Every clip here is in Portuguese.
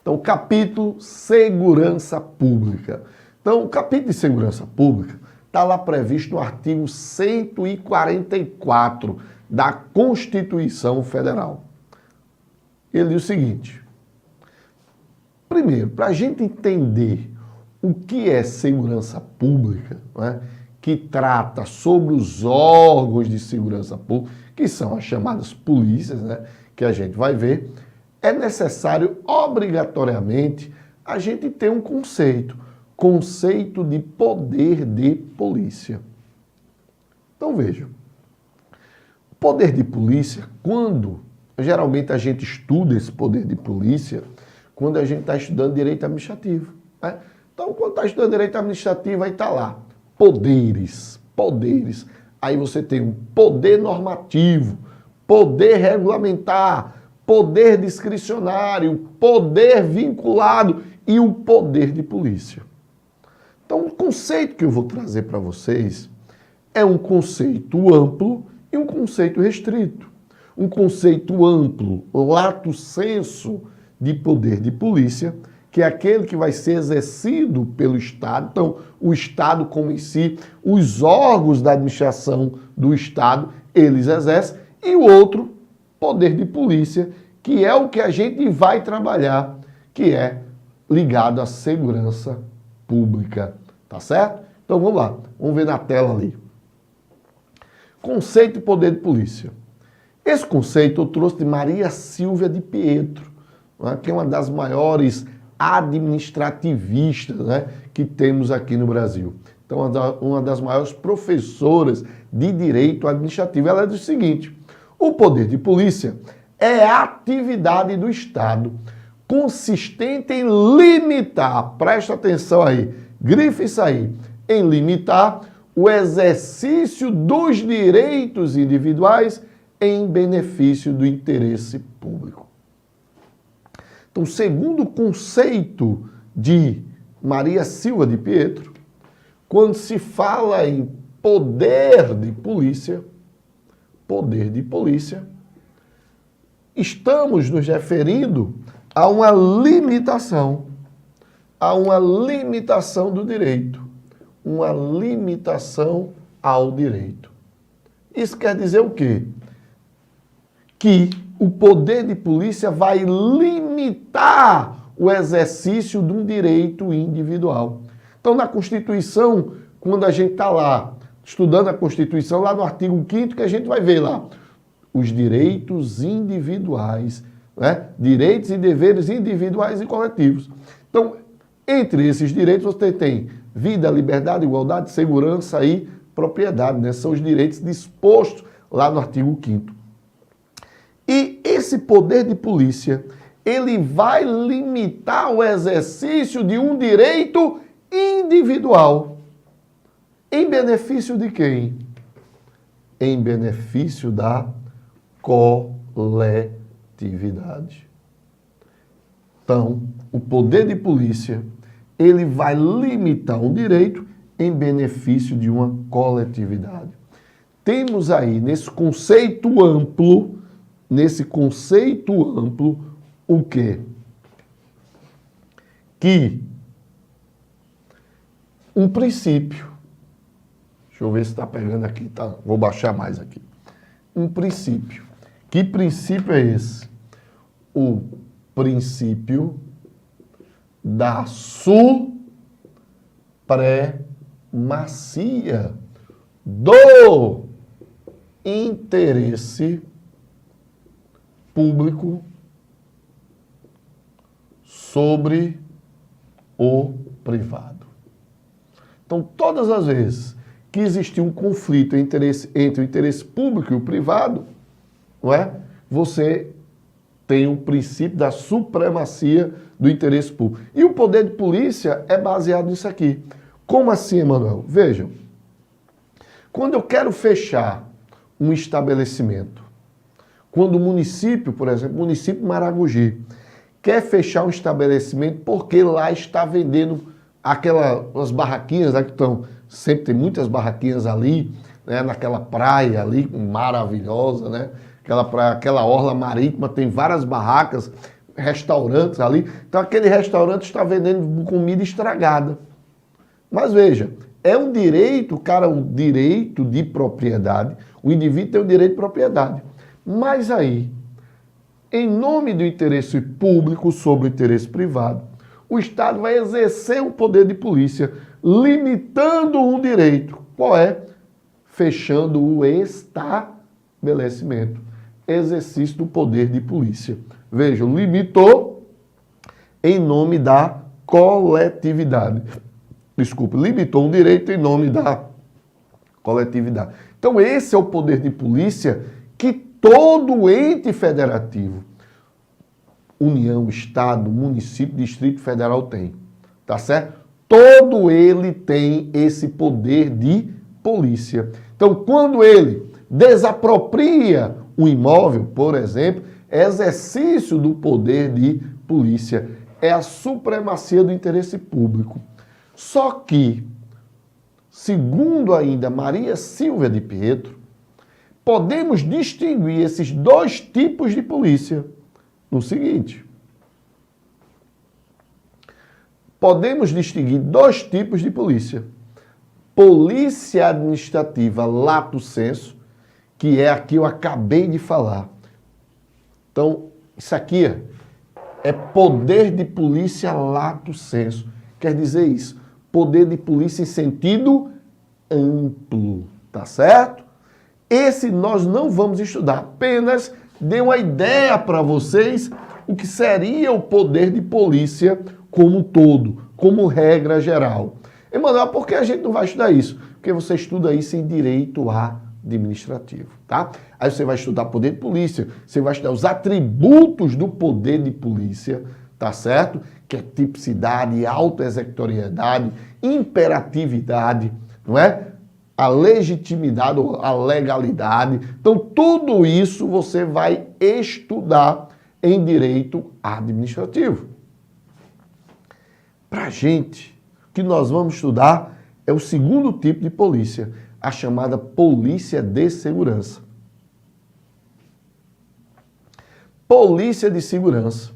Então, capítulo Segurança Pública. Então, o capítulo de Segurança Pública está lá previsto no artigo 144 da Constituição Federal. Ele diz o seguinte: primeiro, para a gente entender o que é segurança pública, né, que trata sobre os órgãos de segurança pública, que são as chamadas polícias, né, que a gente vai ver, é necessário, obrigatoriamente, a gente ter um conceito de poder de polícia. Então, vejam, poder de polícia, geralmente a gente estuda esse poder de polícia, quando a gente está estudando direito administrativo, né? Então, quando está estudando direito administrativo, aí está lá, poderes. Aí você tem um poder normativo, poder regulamentar, poder discricionário, poder vinculado e o poder de polícia. Então, o conceito que eu vou trazer para vocês é um conceito amplo e um conceito restrito. Um conceito amplo, lato sensu de poder de polícia, que é aquele que vai ser exercido pelo Estado. Então, o Estado como em si, os órgãos da administração do Estado, eles exercem. E o outro, poder de polícia, que é o que a gente vai trabalhar, que é ligado à segurança pública. Tá certo? Então, vamos lá. Vamos ver na tela ali. Conceito de poder de polícia. Esse conceito eu trouxe de Maria Silvia de Pietro, né, que é uma das maiores administrativistas, né, que temos aqui no Brasil. Então, uma das maiores professoras de direito administrativo. Ela diz o seguinte: o poder de polícia é a atividade do Estado consistente em limitar, presta atenção aí, grifa isso aí, em limitar o exercício dos direitos individuais em benefício do interesse público. Então, segundo o conceito de Maria Silva de Pietro, quando se fala em poder de polícia, estamos nos referindo a uma limitação do direito, uma limitação ao direito. Isso quer dizer o quê? Que o poder de polícia vai limitar o exercício de um direito individual. Então, na Constituição, quando a gente está lá estudando a Constituição, lá no artigo 5º, que a gente vai ver lá, os direitos individuais, né? Direitos e deveres individuais e coletivos. Então, entre esses direitos, você tem vida, liberdade, igualdade, segurança e propriedade, né? São os direitos dispostos lá no artigo 5º. E esse poder de polícia, ele vai limitar o exercício de um direito individual. Em benefício de quem? Em benefício da coletividade. Então, o poder de polícia, ele vai limitar um direito em benefício de uma coletividade. Temos aí, nesse conceito amplo, o quê? Que um princípio, deixa eu ver se está pegando aqui, tá? Vou baixar mais aqui. Um princípio. Que princípio é esse? O princípio da supremacia do interesse público sobre o privado. Então, todas as vezes que existir um conflito entre o interesse público e o privado, não é? Você tem um princípio da supremacia do interesse público. E o poder de polícia é baseado nisso aqui. Como assim, Emanuel? Vejam, quando eu quero fechar um estabelecimento, quando o município, por exemplo, o município de Maragogi, quer fechar um estabelecimento porque lá está vendendo aquelas barraquinhas, né, que estão, sempre tem muitas barraquinhas ali, né, naquela praia ali, maravilhosa, né? Aquela orla marítima, tem várias barracas restaurantes ali. Então aquele restaurante está vendendo comida estragada. Mas veja, é um direito, cara, um direito de propriedade. O indivíduo tem o direito de propriedade. Mas aí, em nome do interesse público sobre o interesse privado, o Estado vai exercer o poder de polícia, limitando um direito. Qual é? Fechando o estabelecimento. Exercício do poder de polícia. Vejam, limitou em nome da coletividade. Desculpe, limitou um direito em nome da coletividade. Então esse é o poder de polícia que todo ente federativo, União, Estado, município, Distrito Federal tem. Tá certo? Todo ele tem esse poder de polícia. Então quando ele desapropria um imóvel, por exemplo, é exercício do poder de polícia. É a supremacia do interesse público. Só que, segundo ainda Maria Silvia de Pietro, podemos distinguir esses dois tipos de polícia no seguinte. Podemos distinguir dois tipos de polícia. Polícia administrativa lato sensu, que é a que eu acabei de falar. Então, isso aqui é poder de polícia lato sensu. Quer dizer isso, poder de polícia em sentido amplo, tá certo? Esse nós não vamos estudar, apenas dei uma ideia para vocês o que seria o poder de polícia como um todo, como regra geral. Emanuel, por que a gente não vai estudar isso? Porque você estuda isso em direito administrativo, tá? Aí você vai estudar poder de polícia, você vai estudar os atributos do poder de polícia, tá certo? Que é tipicidade, autoexecutoriedade, imperatividade, não é? A legitimidade, a legalidade. Então, tudo isso você vai estudar em direito administrativo. Para a gente, o que nós vamos estudar é o segundo tipo de polícia, a chamada polícia de segurança. Polícia de segurança,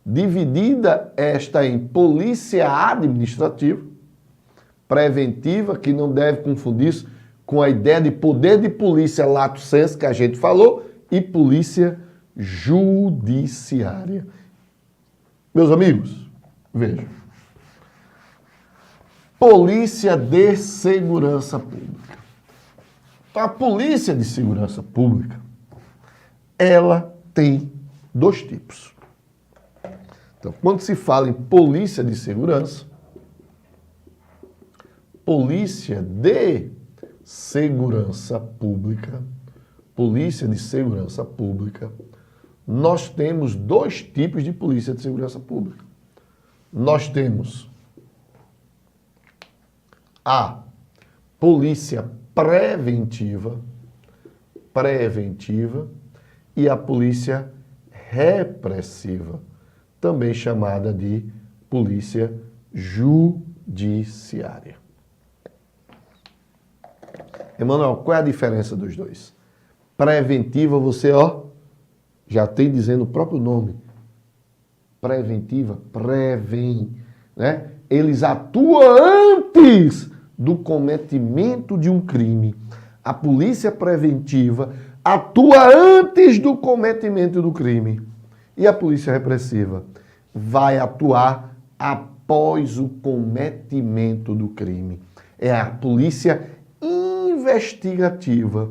dividida esta em polícia administrativa, preventiva, que não deve confundir isso com a ideia de poder de polícia lato sensu que a gente falou, e polícia judiciária. Meus amigos, vejam. Polícia de segurança pública. Então, a polícia de segurança pública, ela tem dois tipos. Então, quando se fala em polícia de segurança, polícia de segurança pública, nós temos dois tipos de polícia de segurança pública. Nós temos a polícia preventiva e a polícia repressiva, também chamada de polícia judiciária. Emanuel, qual é a diferença dos dois? Preventiva, você, já tem dizendo o próprio nome. Preventiva, prevém, né? Eles atuam antes do cometimento de um crime. A polícia preventiva atua antes do cometimento do crime. E a polícia repressiva vai atuar após o cometimento do crime. É a polícia investigativa.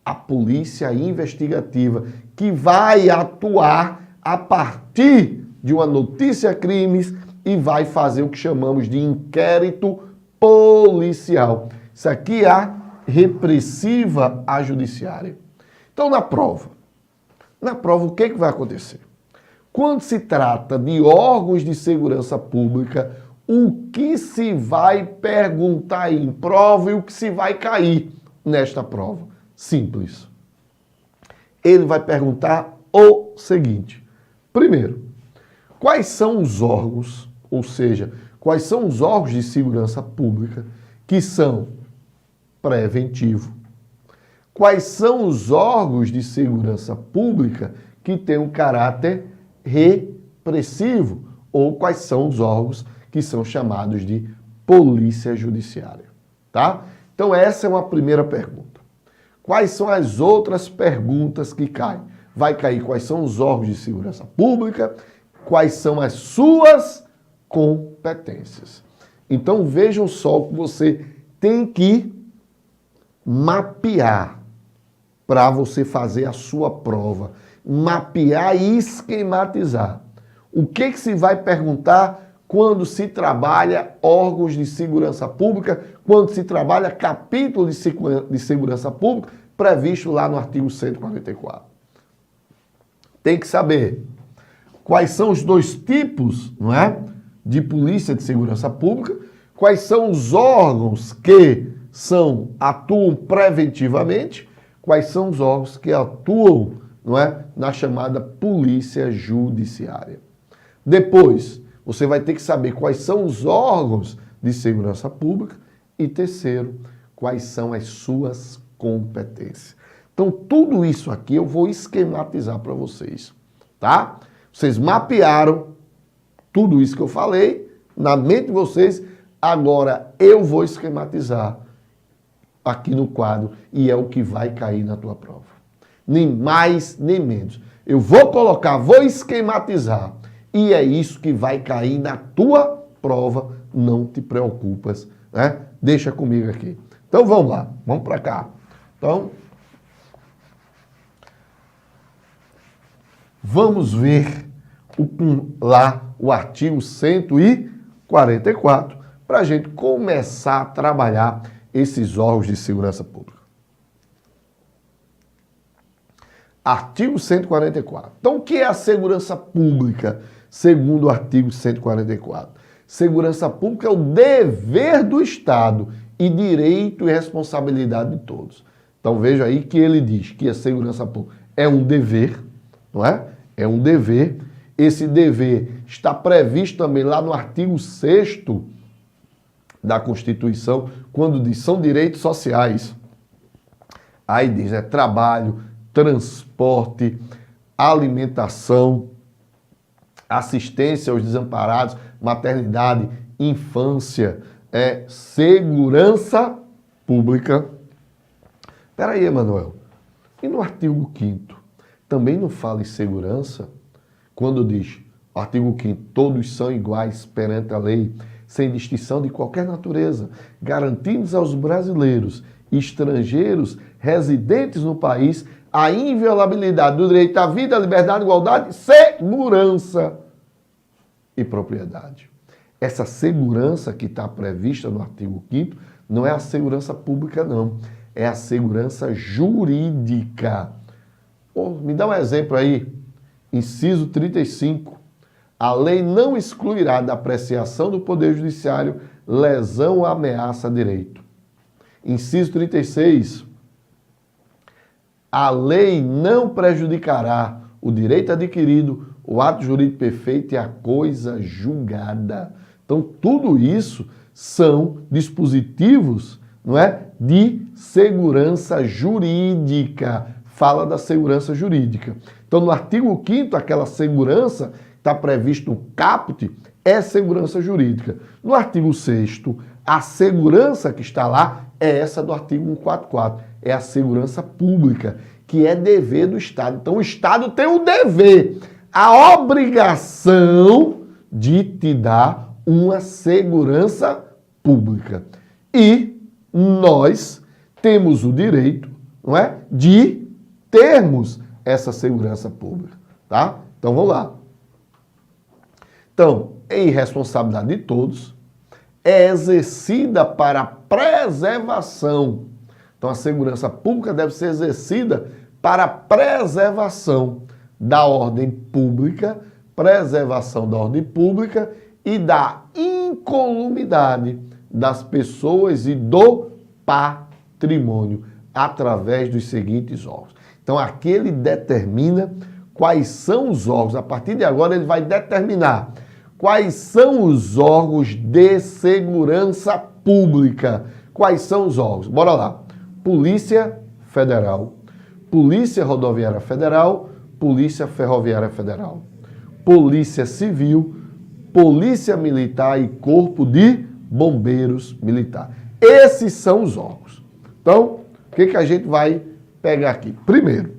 A polícia investigativa que vai atuar a partir de uma notícia crimes e vai fazer o que chamamos de inquérito policial. Isso aqui é a repressiva à judiciária. Então, na prova o que vai acontecer? Quando se trata de órgãos de segurança pública, o que se vai perguntar em prova e o que se vai cair nesta prova? Simples. Ele vai perguntar o seguinte. Primeiro, quais são os órgãos, ou seja, quais são os órgãos de segurança pública que são preventivo? Quais são os órgãos de segurança pública que têm um caráter repressivo ou quais são os órgãos que são chamados de polícia judiciária, tá? Então essa é uma primeira pergunta. Quais são as outras perguntas que caem? Vai cair quais são os órgãos de segurança pública, quais são as suas competências. Então vejam só que você tem que mapear para você fazer a sua prova. Mapear e esquematizar. O que se vai perguntar quando se trabalha órgãos de segurança pública, quando se trabalha capítulo de segurança pública, previsto lá no artigo 144. Tem que saber quais são os dois tipos, não é, de polícia de segurança pública, quais são os órgãos que atuam preventivamente, quais são os órgãos que atuam, não é, na chamada polícia judiciária. Depois, você vai ter que saber quais são os órgãos de segurança pública e, terceiro, quais são as suas competências. Então, tudo isso aqui eu vou esquematizar para vocês, tá? Vocês mapearam tudo isso que eu falei na mente de vocês, agora eu vou esquematizar aqui no quadro e é o que vai cair na tua prova. Nem mais, nem menos. Eu vou colocar, vou esquematizar e é isso que vai cair na tua prova, não te preocupas, né? Deixa comigo aqui. Então vamos lá, vamos para cá. Então, vamos ver lá o artigo 144 para a gente começar a trabalhar esses órgãos de segurança pública. Artigo 144. Então, o que é a segurança pública, segundo o artigo 144? Segurança pública é o dever do Estado e direito e responsabilidade de todos. Então, veja aí que ele diz que a segurança pública é um dever, não é? É um dever. Esse dever está previsto também lá no artigo 6º da Constituição, quando diz são direitos sociais. Aí diz, trabalho, transporte, alimentação, assistência aos desamparados, maternidade, infância, segurança pública. Espera aí, Emanuel. E no artigo 5º, também não fala em segurança? Quando diz, artigo 5º, todos são iguais perante a lei, sem distinção de qualquer natureza, garantindo aos brasileiros e estrangeiros residentes no país a inviolabilidade do direito à vida, à liberdade, igualdade, segurança e propriedade. Essa segurança que está prevista no artigo 5º não é a segurança pública, não. É a segurança jurídica. Me dá um exemplo aí. Inciso 35. A lei não excluirá da apreciação do Poder Judiciário lesão ou ameaça a direito. Inciso 36. A lei não prejudicará o direito adquirido, o ato jurídico perfeito e a coisa julgada. Então, tudo isso são dispositivos, não é, de segurança jurídica. Fala da segurança jurídica. Então, no artigo 5º, aquela segurança que está previsto no caput é segurança jurídica. No artigo 6º, a segurança que está lá é essa do artigo 144. É a segurança pública, que é dever do Estado. Então, o Estado tem o dever, a obrigação de te dar uma segurança pública. E nós temos o direito, não é, de termos essa segurança pública, tá? Então, vamos lá. Então, em responsabilidade de todos, é exercida para a preservação. Então, a segurança pública deve ser exercida para a preservação da ordem pública, preservação da ordem pública e da incolumidade das pessoas e do patrimônio, através dos seguintes órgãos. Então, aqui ele determina quais são os órgãos. A partir de agora, ele vai determinar quais são os órgãos de segurança pública. Quais são os órgãos? Bora lá. Polícia Federal, Polícia Rodoviária Federal, Polícia Ferroviária Federal, Polícia Civil, Polícia Militar e Corpo de Bombeiros Militar. Esses são os órgãos. Então, o que a gente vai pegar aqui? Primeiro,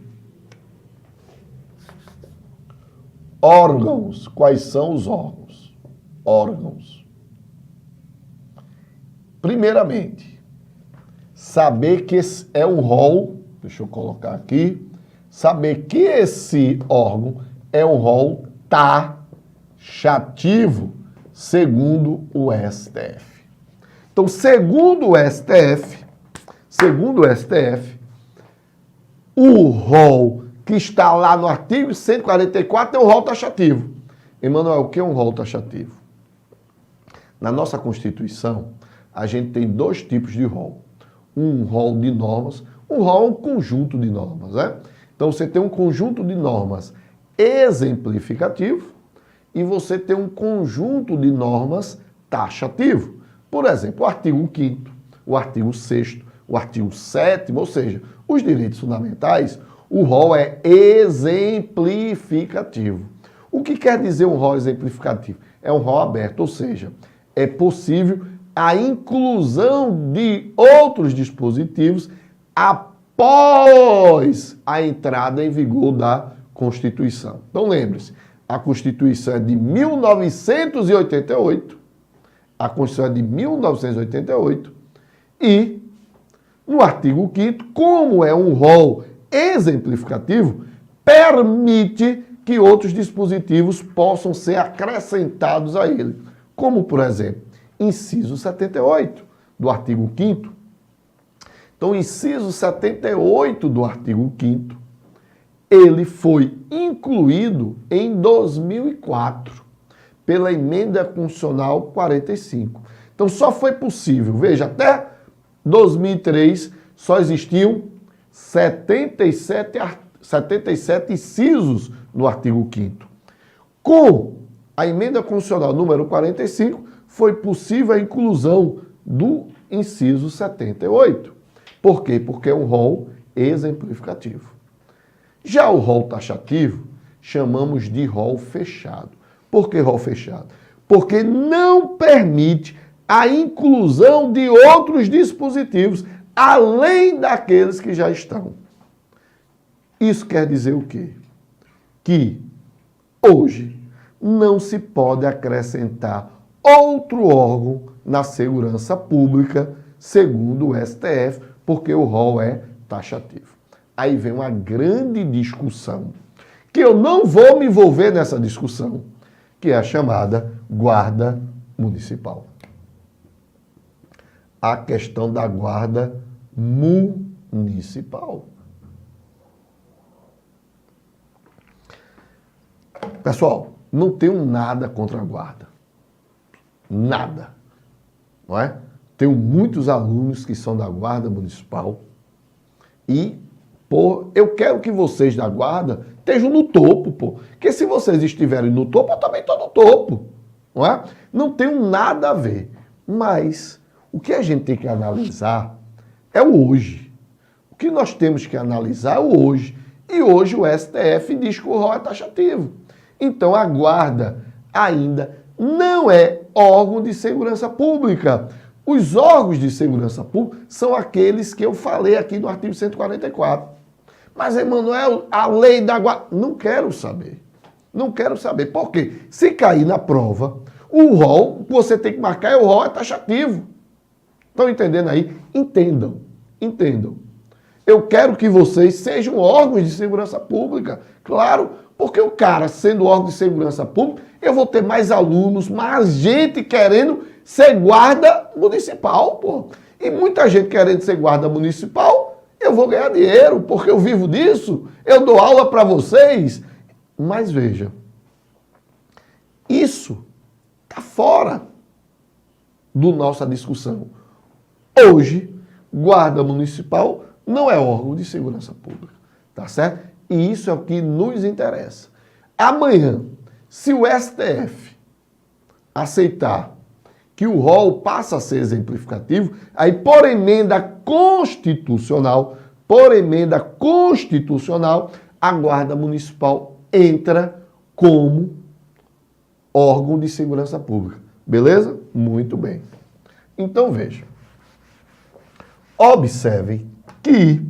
órgãos. Quais são os órgãos? Órgãos. Primeiramente, saber que esse é um rol, deixa eu colocar aqui, saber que esse órgão é um rol taxativo, segundo o STF. Então, segundo o STF, o rol que está lá no artigo 144 é um rol taxativo. Emanuel, o que é um rol taxativo? Na nossa Constituição, a gente tem dois tipos de rol. Um rol de normas, um rol é um conjunto de normas, né? Então, você tem um conjunto de normas exemplificativo e você tem um conjunto de normas taxativo. Por exemplo, o artigo 5º, o artigo 6º, o artigo 7º, ou seja, os direitos fundamentais, o rol é exemplificativo. O que quer dizer um rol exemplificativo? É um rol aberto, ou seja, é possível a inclusão de outros dispositivos após a entrada em vigor da Constituição. Então lembre-se, a Constituição é de 1988, a Constituição é de 1988 e no artigo 5º, como é um rol exemplificativo, permite que outros dispositivos possam ser acrescentados a ele, como por exemplo, inciso 78 do artigo 5º. Então, o inciso 78 do artigo 5º, ele foi incluído em 2004 pela Emenda Constitucional 45. Então, só foi possível, veja, até 2003 só existiam 77 incisos no artigo 5º. Com a Emenda Constitucional número 45, foi possível a inclusão do inciso 78. Por quê? Porque é um rol exemplificativo. Já o rol taxativo, chamamos de rol fechado. Por que rol fechado? Porque não permite a inclusão de outros dispositivos, além daqueles que já estão. Isso quer dizer o quê? Que hoje não se pode acrescentar outro órgão na segurança pública, segundo o STF, porque o rol é taxativo. Aí vem uma grande discussão, que eu não vou me envolver nessa discussão, que é a chamada guarda municipal. A questão da guarda municipal. Pessoal, não tenho nada contra a guarda. Nada. Não é? Tenho muitos alunos que são da guarda municipal e, pô, eu quero que vocês da guarda estejam no topo, pô. Porque se vocês estiverem no topo, eu também estou no topo. Não é? Não tenho nada a ver. Mas o que a gente tem que analisar é o hoje. O que nós temos que analisar é o hoje. E hoje o STF diz que o rol é taxativo. Então a guarda ainda não é órgão de segurança pública. Os órgãos de segurança pública são aqueles que eu falei aqui no artigo 144. Mas, Emanuel, a lei da guarda... Não quero saber. Não quero saber. Por quê? Se cair na prova, o rol, você tem que marcar, é o rol é taxativo. Estão entendendo aí? Entendam. Entendam. Eu quero que vocês sejam órgãos de segurança pública. Claro, porque o cara, sendo órgão de segurança pública, eu vou ter mais alunos, mais gente querendo ser guarda municipal, pô. E muita gente querendo ser guarda municipal, eu vou ganhar dinheiro, porque eu vivo disso, eu dou aula para vocês. Mas veja, isso está fora da nossa discussão. Hoje, guarda municipal não é órgão de segurança pública, tá certo? E isso é o que nos interessa. Amanhã, se o STF aceitar que o rol passa a ser exemplificativo, aí por emenda constitucional, a Guarda Municipal entra como órgão de segurança pública. Beleza? Muito bem. Então veja. Observem que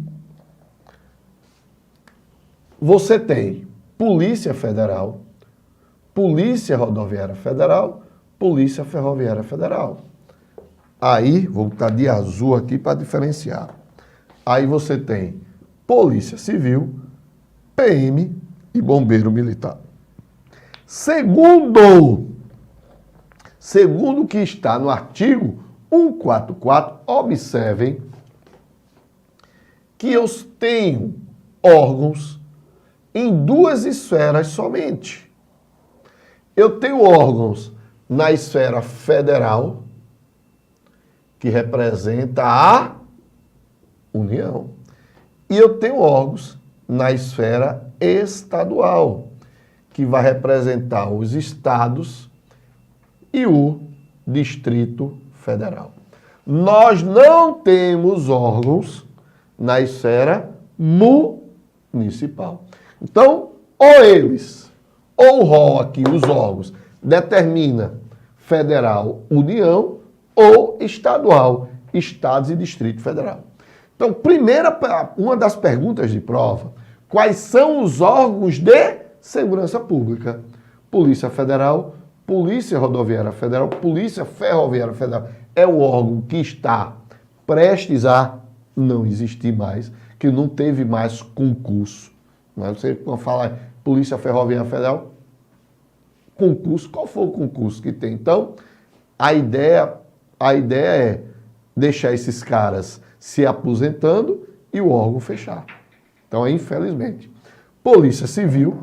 você tem Polícia Federal, Polícia Rodoviária Federal, Polícia Ferroviária Federal. Aí, vou botar de azul aqui para diferenciar. Aí você tem Polícia Civil, PM e Bombeiro Militar. Segundo o que está no artigo 144, observem que eu tenho órgãos em duas esferas somente. Eu tenho órgãos na esfera federal, que representa a União, e eu tenho órgãos na esfera estadual, que vai representar os estados e o Distrito Federal. Nós não temos órgãos na esfera municipal. Então, ou o rol aqui, os órgãos, determina federal, União, ou estadual, estados e Distrito Federal. Então, uma das perguntas de prova, quais são os órgãos de segurança pública? Polícia Federal, Polícia Rodoviária Federal, Polícia Ferroviária Federal. É o órgão que está prestes a não existir mais, que não teve mais concurso. Mas você quando fala Polícia Ferroviária Federal, concurso, qual foi o concurso que tem? Então, a ideia é deixar esses caras se aposentando e o órgão fechar. Então, infelizmente, Polícia Civil,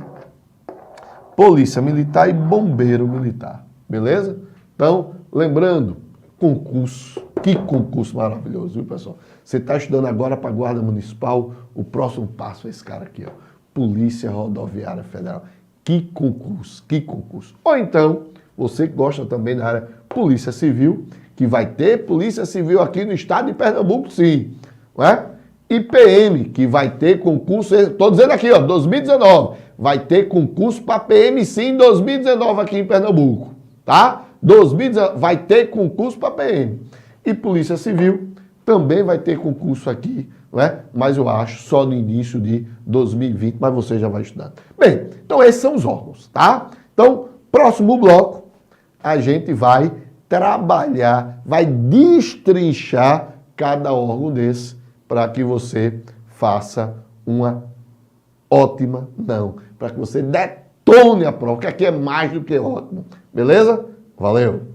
Polícia Militar e Bombeiro Militar. Beleza? Então, lembrando, concurso. Que concurso maravilhoso, viu, pessoal? Você está estudando agora para a Guarda Municipal, o próximo passo é esse cara aqui, ó. Polícia Rodoviária Federal. Que concurso, que concurso. Ou então, você que gosta também da área Polícia Civil, que vai ter Polícia Civil aqui no estado de Pernambuco, sim. Não é? E PM, que vai ter concurso, estou dizendo aqui, ó, 2019, vai ter concurso para PM sim em 2019 aqui em Pernambuco, tá? 2019 vai ter concurso para PM. E Polícia Civil também vai ter concurso aqui, não é? Mas eu acho só no início de 2020, mas você já vai estudar. Bem, então esses são os órgãos, tá? Então, próximo bloco, a gente vai trabalhar, vai destrinchar cada órgão desse para que você faça uma ótima, para que você detone a prova, que aqui é mais do que ótimo. Beleza? Valeu!